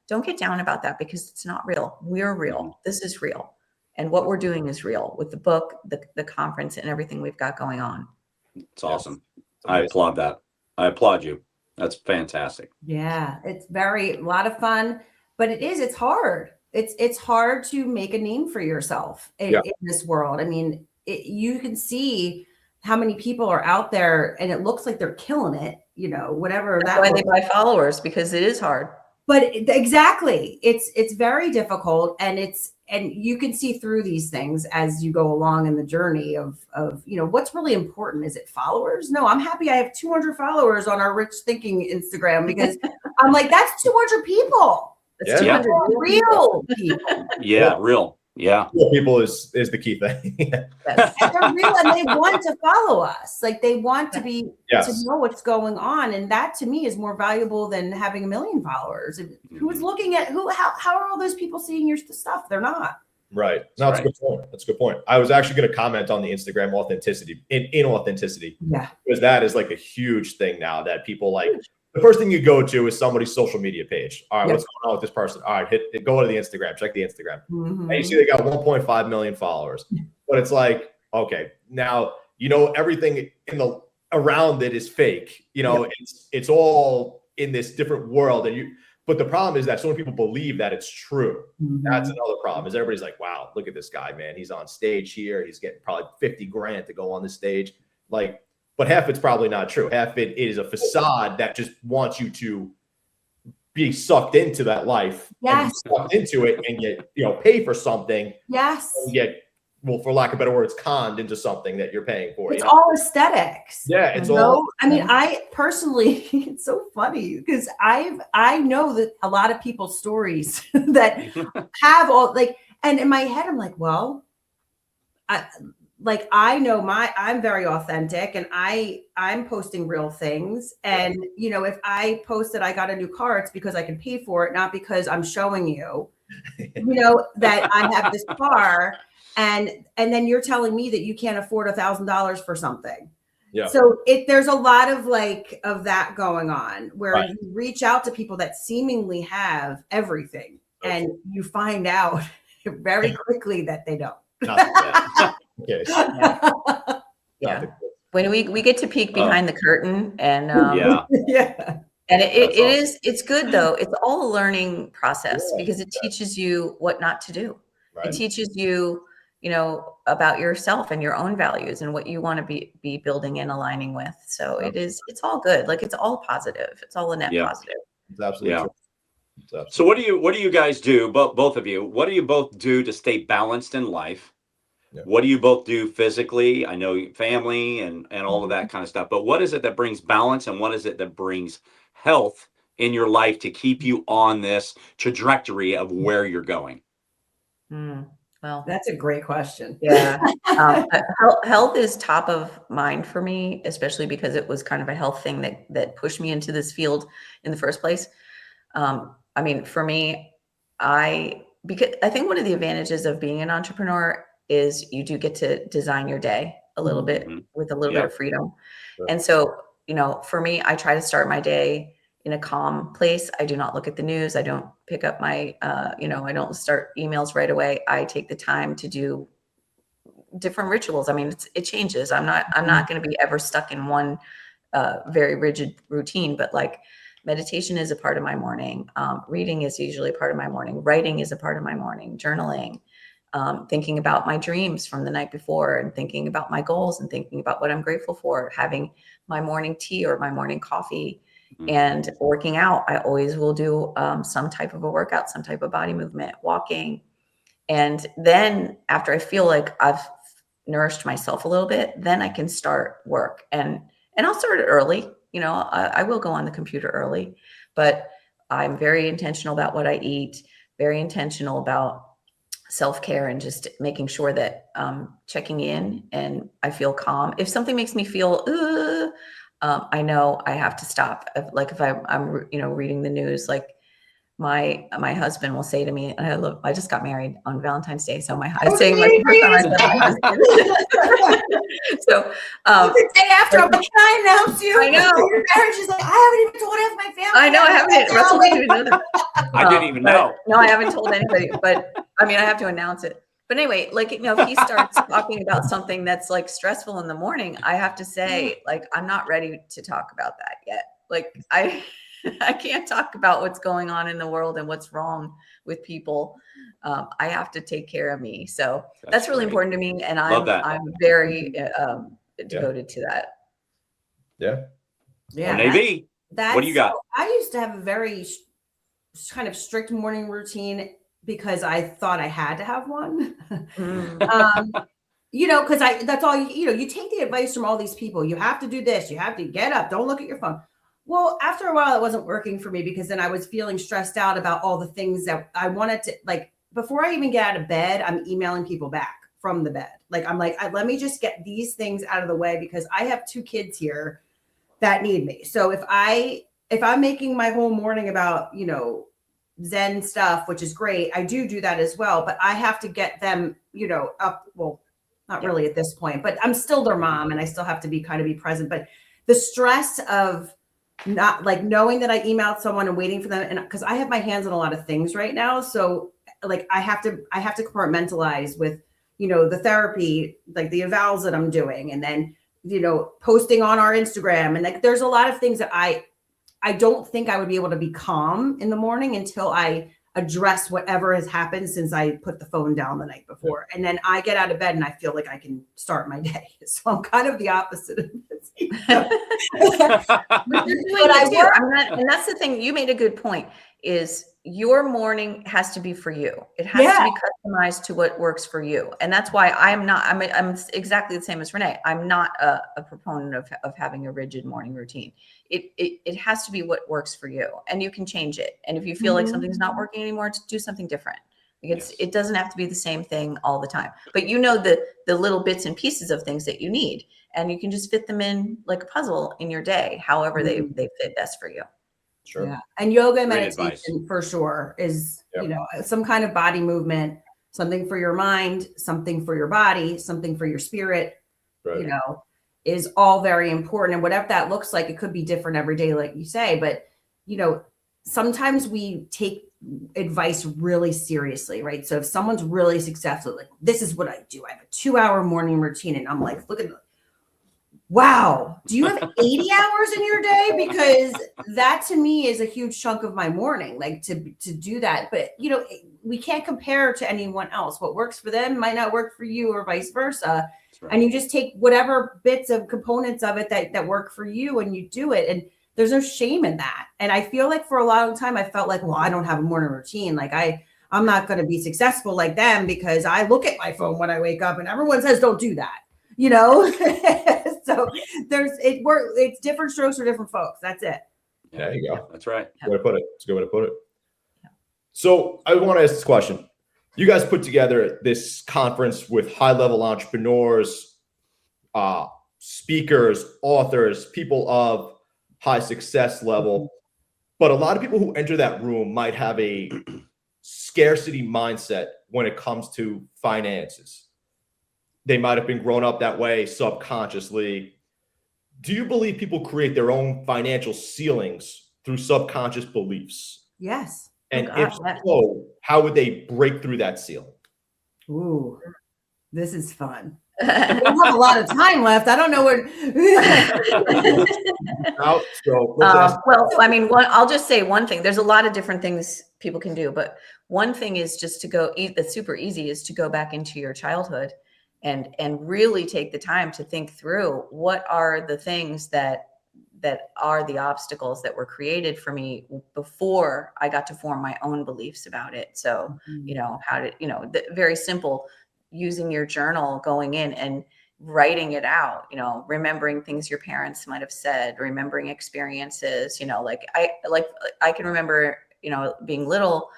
don't get down about that because it's not real. We're real. This is real. And what we're doing is real with the book, the conference, and everything we've got going on. It's awesome. I applaud that. I applaud you. That's fantastic. Yeah, it's a lot of fun, but it's hard. It's hard to make a name for yourself in this world. I mean, you can see how many people are out there and it looks like they're killing it, whatever. That's why they buy followers, because it is hard. But exactly, it's very difficult, and you can see through these things as you go along in the journey of what's really important. Is it followers? No, I'm happy I have 200 followers on our Rich Thinking Instagram, because I'm like, that's 200 people. That's Yeah. 200 Real people. Yeah, real. Yeah. Real people is the key thing. Yes. And they're real, and they want to follow us. Like, they want to be Yes. to know what's going on, and that to me is more valuable than having 1 million followers. Who's looking at how are all those people seeing your stuff? They're not. Right. No, that's a good point. That's a good point. I was actually going to comment on the Instagram authenticity, inauthenticity. Yeah. Because that is like a huge thing now that people like. The first thing you go to is somebody's social media page. All right, what's going on with this person? All right, go to the Instagram, check the Instagram. Mm-hmm. And you see they got 1.5 million followers. But it's like, okay, now everything around it is fake. It's all in this different world. But the problem is that so many people believe that it's true. Mm-hmm. That's another problem. Is everybody's like, wow, look at this guy, man. He's on stage here. He's getting probably 50 grand to go on the stage. But half it's probably not true. Half it is a facade that just wants you to be sucked into that life. Yes. And be sucked into it and get, pay for something. Yes. And get, for lack of better words, conned into something that you're paying for. It's all aesthetics. Yeah, it's all. I mean, I personally, it's so funny because I know that a lot of people's stories that have all and in my head, I'm like, well, I know I'm very authentic, and I'm posting real things. And, if I post that I got a new car, it's because I can pay for it, not because I'm showing you, that I have this car. And then you're telling me that you can't afford $1,000 for something. Yeah. So there's a lot of of that going on where you reach out to people that seemingly have everything, and you find out very quickly that they don't. Not that okay. Yeah. When we get to peek behind the curtain, and Yeah. and it's good though. It's all a learning process because it teaches you what not to do. Right. It teaches you, about yourself and your own values and what you want to be building and aligning with. So it's all good. It's all positive. It's all a net positive. It's absolutely true. It's absolutely So what do you guys do, both of you? What do you both do to stay balanced in life? Yeah. What do you both do physically? I know family and all of that kind of stuff, but what is it that brings balance, and what is it that brings health in your life to keep you on this trajectory of where you're going? Well, that's a great question. Yeah. Health is top of mind for me, especially because it was kind of a health thing that pushed me into this field in the first place. I mean, for me, because I think one of the advantages of being an entrepreneur is you do get to design your day. a little bit Mhm. with a little Yeah. bit of freedom. Sure. And so, for me, I try to start my day in a calm place. I do not look at the news. I don't pick up my, I don't start emails right away. I take the time to do different rituals. I mean, it changes. I'm not going to be ever stuck in one very rigid routine, but like meditation is a part of my morning. Reading is usually a part of my morning. Writing is a part of my morning. Journaling, thinking about my dreams from the night before and thinking about my goals and thinking about what I'm grateful for, having my morning tea or my morning coffee, and working out. I always will do some type of a workout, some type of body movement, walking. And then after I feel like I've nourished myself a little bit, then I can start work. And I'll start it early. I will go on the computer early, but I'm very intentional about what I eat, very intentional about self-care, and just making sure that checking in and I feel calm. If something makes me feel, I know I have to stop. If I'm reading the news, like my husband will say to me, and I just got married on Valentine's Day, so I was saying like the first time I said my husband. So the day after, I'm like, can I announce you? I know. Your marriage is like, I haven't even told half my family. I know I haven't. Russell didn't even know that. I didn't even know. No, I haven't told anybody, but I mean, I have to announce it. But anyway, like, if he starts talking about something that's like stressful in the morning, I have to say, like, I'm not ready to talk about that yet. Like, I can't talk about what's going on in the world and what's wrong with people. I have to take care of me. So that's really great. important to me. And Love that. I'm very devoted to that. Yeah. Renee V, what do you got? I used to have a very kind of strict morning routine because I thought I had to have one. Because that's all, you take the advice from all these people. You have to do this. You have to get up. Don't look at your phone. Well, after a while, it wasn't working for me because then I was feeling stressed out about all the things that I wanted to, like, before I even get out of bed, I'm emailing people back from the bed. Like, I'm like, let me just get these things out of the way because I have 2 kids here that need me. So if I'm making my whole morning about, Zen stuff, which is great, I do that as well, but I have to get them, up. Well, not really at this point, but I'm still their mom and I still have to be present. But the stress of not like knowing that I emailed someone and waiting for them, and because I have my hands on a lot of things right now, so like I have to compartmentalize with the therapy, like the evals that I'm doing, and then posting on our Instagram, and like there's a lot of things that I don't think I would be able to be calm in the morning until I address whatever has happened since I put the phone down the night before. And then I get out of bed and I feel like I can start my day. So I'm kind of the opposite of Mitzi. But you're doing it too. And that's the thing. You made a good point, is your morning has to be for you. It has to be customized to what works for you. And that's why I'm exactly the same as Renee. I'm not a proponent of having a rigid morning routine. It has to be what works for you, and you can change it. And if you feel like something's not working anymore, to do something different. It doesn't have to be the same thing all the time, but the little bits and pieces of things that you need, and you can just fit them in like a puzzle in your day, however they fit best for you. Sure. Yeah. And yoga and Great meditation advice. for sure is, some kind of body movement, something for your mind, something for your body, something for your spirit, Right. is all very important. And whatever that looks like, it could be different every day, like you say, but, sometimes we take advice really seriously, right? So if someone's really successful, like, this is what I do. I have a 2-hour morning routine, and I'm like, look at wow, do you have 80 hours in your day? Because that to me is a huge chunk of my morning, like to do that. But, we can't compare to anyone else. What works for them might not work for you, or vice versa. Right. And you just take whatever bits of components of it that work for you, and you do it. And there's no shame in that. And I feel like for a long time, I felt like, well, I don't have a morning routine. Like I'm not going to be successful like them because I look at my phone when I wake up, and everyone says, don't do that. So it's different strokes for different folks. That's it. There you go. That's right. Good way to put it. It's a good way to put it. So I want to ask this question. You guys put together this conference with high-level entrepreneurs, speakers, authors, people of high success level. But a lot of people who enter that room might have a scarcity mindset when it comes to finances. they might have been grown up that way subconsciously. Do you believe people create their own financial ceilings through subconscious beliefs? Yes. And Oh, if God, yes. so, how would they break through that ceiling? Ooh, this is fun. We have a lot of time left. I don't know what. So let's ask. Well, I mean, I'll just say one thing. There's a lot of different things people can do, but one thing is just to go eat. That's super easy is to go back into your childhood and really take the time to think through what are the things that are the obstacles that were created for me before I got to form my own beliefs about it. So, you know, very simple, using your journal, going in and writing it out, you know, remembering things your parents might have said, remembering experiences, you know, like I can remember, you know, being little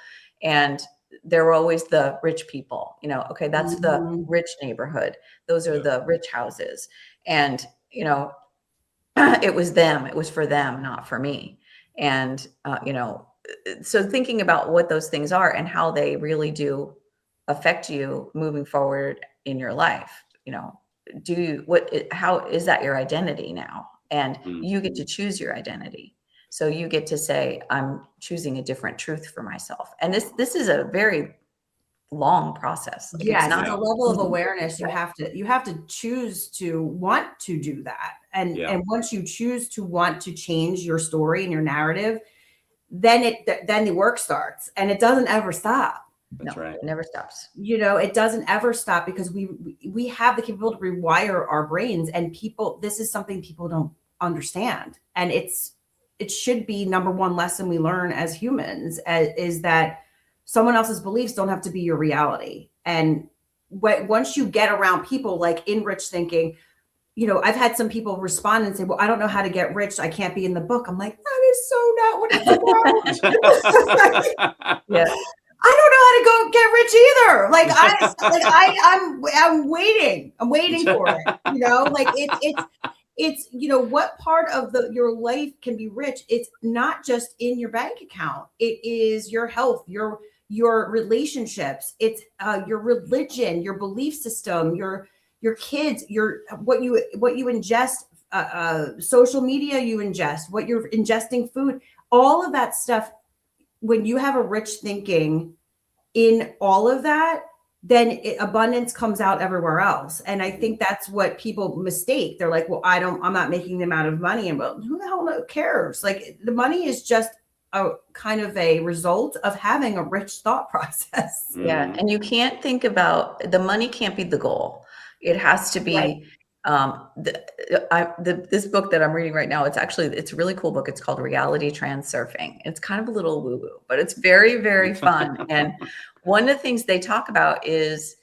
and there were always the rich people, you know, okay, that's the rich neighborhood. Those are the rich houses. And, you know, it was them, it was for them, not for me. And, you know, so thinking about what those things are and how they really do affect you moving forward in your life, you know, how is that your identity now? And you get to choose your identity. So you get to say, I'm choosing a different truth for myself. And this is a very long process. Like, Yes, it's not a level of awareness. You have to choose to want to do that. And once you choose to want to change your story and your narrative, then the work starts and it doesn't ever stop. That's right. It never stops. You know, it doesn't ever stop because we have the capability to rewire our brains, and this is something people don't understand. And it should be number one lesson we learn as humans is that someone else's beliefs don't have to be your reality. And once you get around people like in rich thinking, you know, I've had some people respond and say, well, I don't know how to get rich. I can't be in the book. I'm like, that is so not what it's about. Yeah. I don't know how to go get rich either. I'm waiting. I'm waiting for it. You know, like it's, you know, what part of your life can be rich? It's not just in your bank account. It is your health, your relationships. It's your religion, your belief system, your kids, what you ingest, social media you ingest, what you're ingesting food, all of that stuff. When you have a rich thinking in all of that, then abundance comes out everywhere else. And I think that's what people mistake. They're like, well, I'm not making the amount of money. And well, who the hell cares? Like, the money is just a kind of a result of having a rich thought process. Yeah. And you can't think about the money can't be the goal. It has to be this book that I'm reading right now. It's a really cool book. It's called Reality Transurfing. It's kind of a little woo-woo, but it's very, very fun. And one of the things they talk about is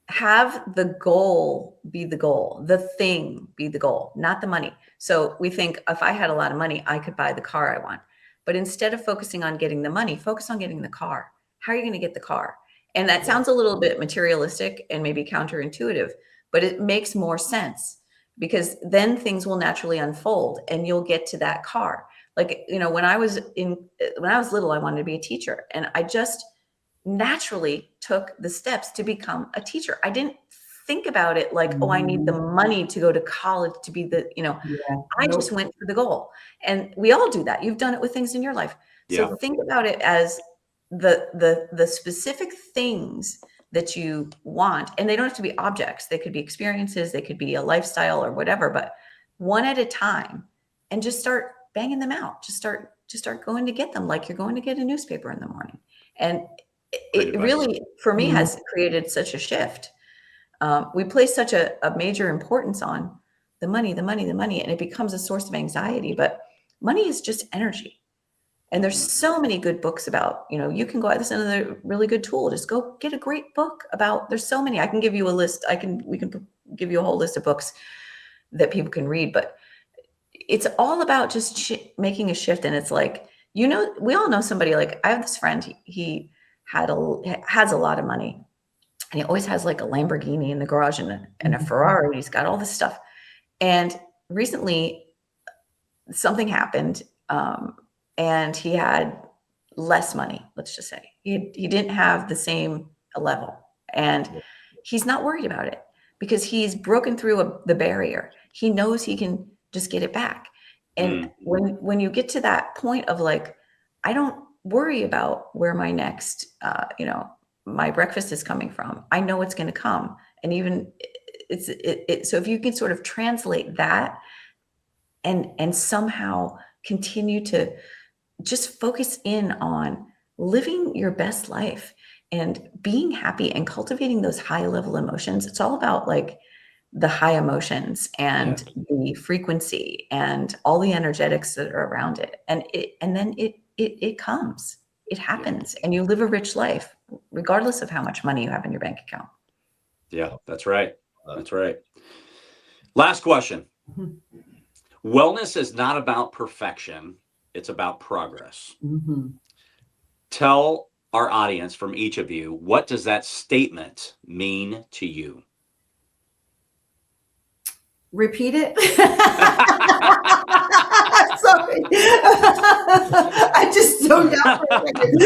have the goal be the goal, the thing be the goal, not the money. So we think if I had a lot of money, I could buy the car I want. But instead of focusing on getting the money, focus on getting the car. How are you going to get the car? And that sounds a little bit materialistic and maybe counterintuitive, but it makes more sense because then things will naturally unfold and you'll get to that car. Like, you know, when I was little, I wanted to be a teacher, and I just naturally took the steps to become a teacher. I didn't think about it like, oh, I need the money to go to college to be I just went for the goal. And we all do that. You've done it with things in your life. So think about it as the specific things that you want, and they don't have to be objects. They could be experiences, they could be a lifestyle or whatever, but one at a time, and just start banging them out. Just start going to get them like you're going to get a newspaper in the morning. And it really, for me, has created such a shift. We place such a major importance on the money, and it becomes a source of anxiety, but money is just energy. And there's so many good books about, you know, you can go out. This is another really good tool. Just go get a great book about, there's so many. I can give you a list. We can give you a whole list of books that people can read, but it's all about just making a shift. And it's like, you know, we all know somebody. Like, I have this friend, he has a lot of money, and he always has like a Lamborghini in the garage and a Ferrari. He's got all this stuff. And recently something happened, and he had less money. Let's just say he didn't have the same level, and he's not worried about it because he's broken through the barrier. He knows he can just get it back. And when you get to that point of like, I don't worry about where my next, my breakfast is coming from. I know it's going to come. And even so if you can sort of translate that and somehow continue to just focus in on living your best life and being happy and cultivating those high level emotions. It's all about like the high emotions and the frequency and all the energetics that are around it. And then it comes, it happens, and you live a rich life, regardless of how much money you have in your bank account. Yeah, that's right. That's right. Last question. Wellness is not about perfection. It's about progress. Tell our audience, from each of you, what does that statement mean to you? Repeat it. Sorry. I just zoned out for a second.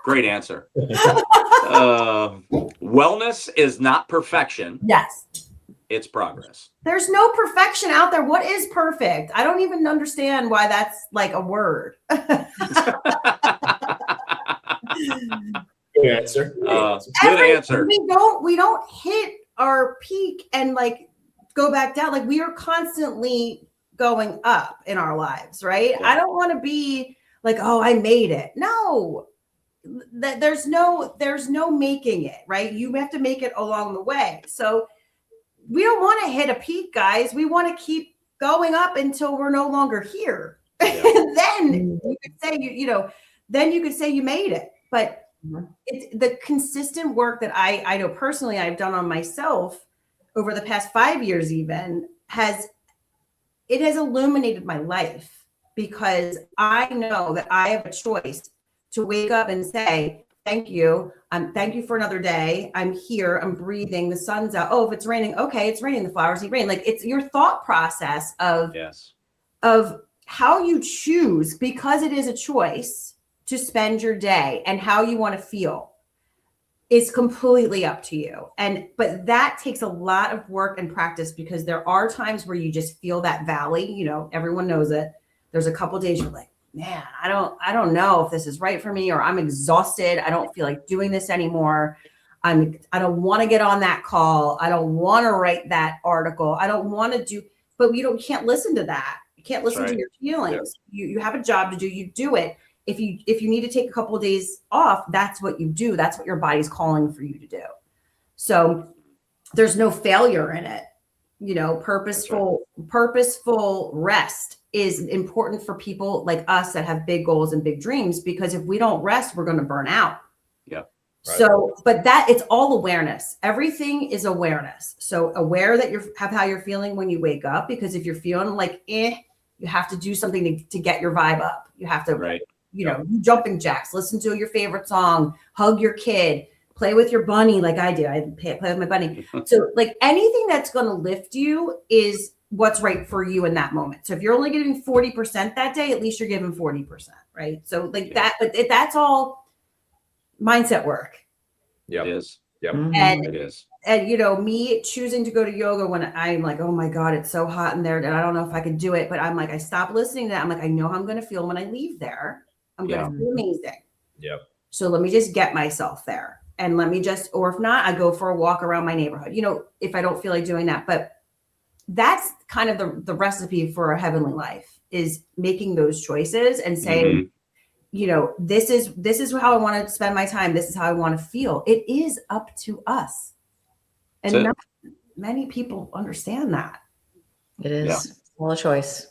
Great answer. Wellness is not perfection. Yes. It's progress. There's no perfection out there. What is perfect? I don't even understand why that's like a word. Good answer. Good answer. We don't hit our peak and like go back down. Like we are constantly going up in our lives, right? Yeah. I don't want to be like, oh, I made it. No, there's no making it, right? You have to make it along the way. So we don't want to hit a peak, guys. We want to keep going up until we're no longer here. Yeah. Then you could say then you could say you made it. But it's the consistent work that I know personally I've done on myself over the past 5 years even has illuminated my life, because I know that I have a choice to wake up and say, thank you. Thank you for another day. I'm here. I'm breathing. The sun's out. Oh, if it's raining, okay, it's raining. The flowers need rain. Like it's your thought process of how you choose, because it is a choice to spend your day and how you want to feel is completely up to you. But that takes a lot of work and practice, because there are times where you just feel that valley, everyone knows it. There's a couple days you're like, man, I don't know if this is right for me, or I'm exhausted. I don't feel like doing this anymore. I don't want to get on that call. I don't want to write that article. I don't want to do, but you can't listen to that. You can't listen to your feelings. Yeah. You have a job to do. You do it. If you need to take a couple of days off, that's what you do. That's what your body's calling for you to do. So there's no failure in it. Purposeful rest is important for people like us that have big goals and big dreams, because if we don't rest, we're going to burn out. Yeah. Right. So, but it's all awareness. Everything is awareness. So aware that have how you're feeling when you wake up, because if you're feeling like, you have to do something to get your vibe up. You have to, jumping jacks, listen to your favorite song, hug your kid, play with your bunny like I do. I play with my bunny. So like anything that's going to lift you is what's right for you in that moment. So if you're only giving 40% that day, at least you're giving 40%, right? So like that, but that's all mindset work. Yeah, it is. Yep. And it is. And me choosing to go to yoga when I'm like, oh my God, it's so hot in there and I don't know if I could do it. But I'm like, I stop listening to that. I'm like, I know how I'm going to feel when I leave there. I'm going to feel amazing. Yep. So let me just get myself there. And let me or if not, I go for a walk around my neighborhood, if I don't feel like doing that. But that's kind of the recipe for a heavenly life, is making those choices and saying, this is how I want to spend my time. This is how I want to feel. It is up to us. And not many people understand that. It is all a choice.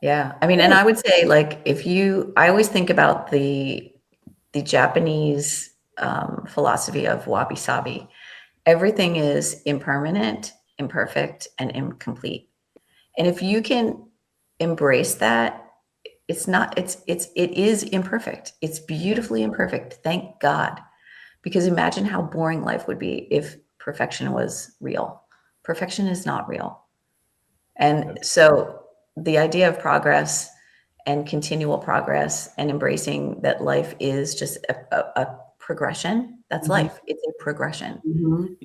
Yeah. I mean, and I would say like, I always think about the Japanese philosophy of wabi-sabi. Everything is impermanent, imperfect, and incomplete. And if you can embrace that, it is imperfect. It's beautifully imperfect. Thank God. Because imagine how boring life would be if perfection was real. Perfection is not real. And so the idea of progress and continual progress and embracing that life is just a progression. That's Mhm. life. It's a progression. Mhm.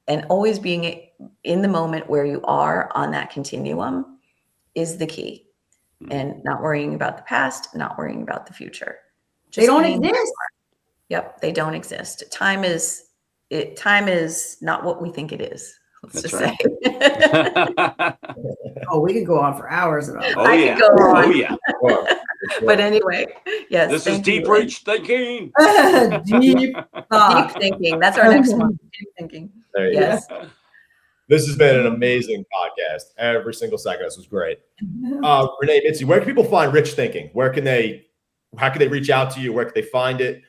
And always being in the moment where you are on that continuum is the key. And not worrying about the past, not worrying about the future. They don't being where you exist. are. Yep, they don't exist. Time is not what we think it is. Let's That's just right. say. Oh, we could go on for hours about Oh, I yeah. could go on. Oh, yeah. Well, But anyway, yes. This is thank deep you. rich thinking. it. Deep Deep thought. thinking. That's our next one. Deep thinking. there you Yes. go. This has been an amazing podcast. Every single second. This was great. Renee, Mitzi, where can people find Rich Thinking? How can they reach out to you? Where can they find it?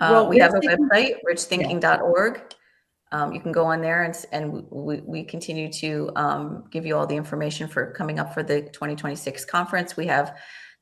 We have a Rich Thinking- website, richthinking.org. You can go on there and we continue to give you all the information for coming up for the 2026 conference. We have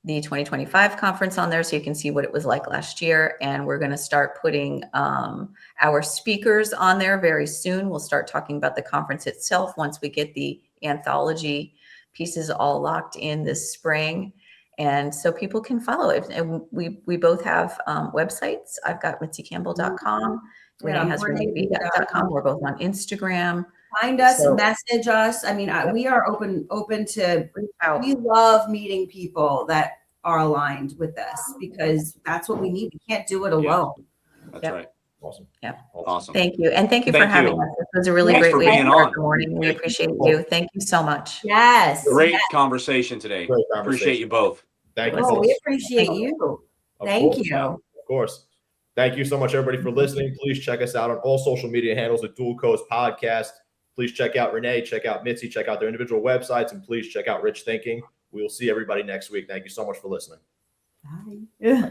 the 2025 conference on there, so you can see what it was like last year. And we're going to start putting our speakers on there very soon. We'll start talking about the conference itself once we get the anthology pieces all locked in this spring. And so people can follow it. And we both have websites. I've got mitzicampbell.com. Renee has reneevardouniotis.com. We're both on Instagram. Find us, So- message us. I mean, we are open to. Reach out. We love meeting people that are aligned with this because that's what we need. We can't do it alone. That's Yep. right. Awesome. Yeah. Awesome. Thank you. And thank you for Thank having you. us. It was a really Thanks great for way to being start on. the morning. We Thank appreciate you. you. Thank you so much. Yes. Great conversation today. Great Appreciate you both. Thank you. Oh, both. we appreciate you. Of Thank course. you. Of course. Thank you so much, everybody, for listening. Please check us out on all social media handles at Dual Coast Podcast. Please check out Renee, check out Mitzi, check out their individual websites, and please check out Rich Thinking. We will see everybody next week. Thank you so much for listening. Bye.